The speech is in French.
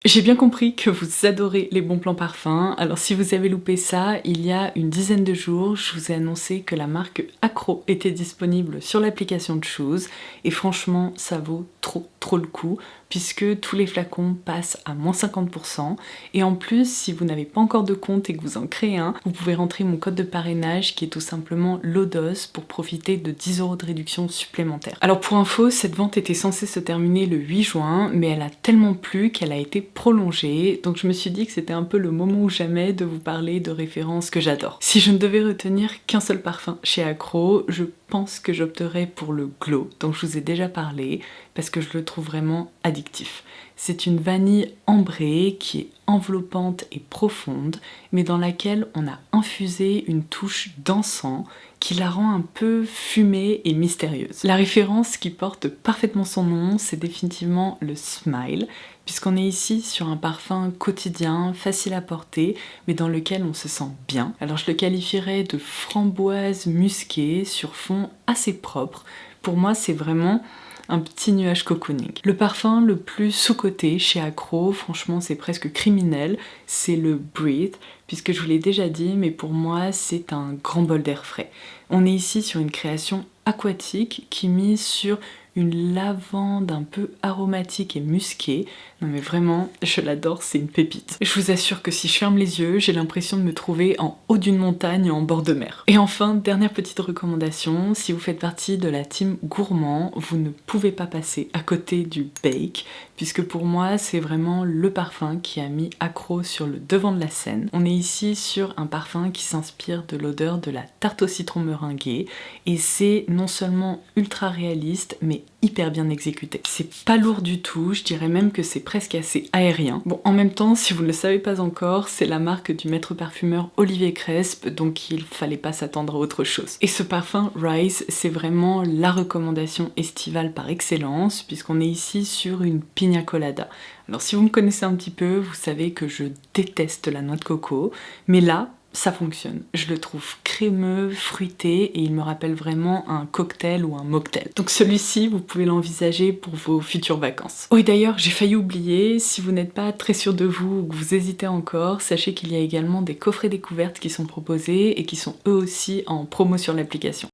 J'ai bien compris que vous adorez les bons plans parfums, alors si vous avez loupé ça, il y a une dizaine de jours, je vous ai annoncé que la marque Acro était disponible sur l'application de Choose, et franchement, ça vaut trop le coup, puisque tous les flacons passent à moins 50%, et en plus, si vous n'avez pas encore de compte et que vous en créez un, vous pouvez rentrer mon code de parrainage qui est tout simplement LODOS pour profiter de 10 € de réduction supplémentaire. Alors pour info, cette vente était censée se terminer le 8 juin, mais elle a tellement plu qu'elle a été prolongée, donc je me suis dit que c'était un peu le moment ou jamais de vous parler de références que j'adore. Si je ne devais retenir qu'un seul parfum chez Acro, je pense que j'opterais pour le Glow, dont je vous ai déjà parlé, parce que je le trouve vraiment addictif. C'est une vanille ambrée qui est enveloppante et profonde, mais dans laquelle on a infusé une touche d'encens qui la rend un peu fumée et mystérieuse. La référence qui porte parfaitement son nom, c'est définitivement le Smile, puisqu'on est ici sur un parfum quotidien, facile à porter, mais dans lequel on se sent bien. Alors je le qualifierais de framboise musquée sur fond assez propre. Pour moi, c'est vraiment un petit nuage cocooning. Le parfum le plus sous-coté chez Acro, franchement c'est presque criminel, c'est le Breathe, puisque je vous l'ai déjà dit, mais pour moi c'est un grand bol d'air frais. On est ici sur une création aquatique qui mise sur une lavande un peu aromatique et musquée. Non mais vraiment, je l'adore, c'est une pépite. Je vous assure que si je ferme les yeux, j'ai l'impression de me trouver en haut d'une montagne en bord de mer. Et enfin, dernière petite recommandation, si vous faites partie de la team gourmand, vous ne pouvez pas passer à côté du Bake, puisque pour moi, c'est vraiment le parfum qui a mis Acro sur le devant de la scène. On est ici sur un parfum qui s'inspire de l'odeur de la tarte au citron meringuée, et c'est non seulement ultra réaliste, mais hyper bien exécuté. C'est pas lourd du tout, je dirais même que c'est presque assez aérien. Bon, en même temps, si vous ne le savez pas encore, c'est la marque du maître parfumeur Olivier Cresp, donc il fallait pas s'attendre à autre chose. Et ce parfum Rise, c'est vraiment la recommandation estivale par excellence, puisqu'on est ici sur une pina colada. Alors si vous me connaissez un petit peu, vous savez que je déteste la noix de coco, mais là, ça fonctionne. Je le trouve crémeux, fruité et il me rappelle vraiment un cocktail ou un mocktail. Donc celui-ci, vous pouvez l'envisager pour vos futures vacances. Oh et d'ailleurs, j'ai failli oublier, si vous n'êtes pas très sûr de vous ou que vous hésitez encore, sachez qu'il y a également des coffrets découvertes qui sont proposés et qui sont eux aussi en promo sur l'application.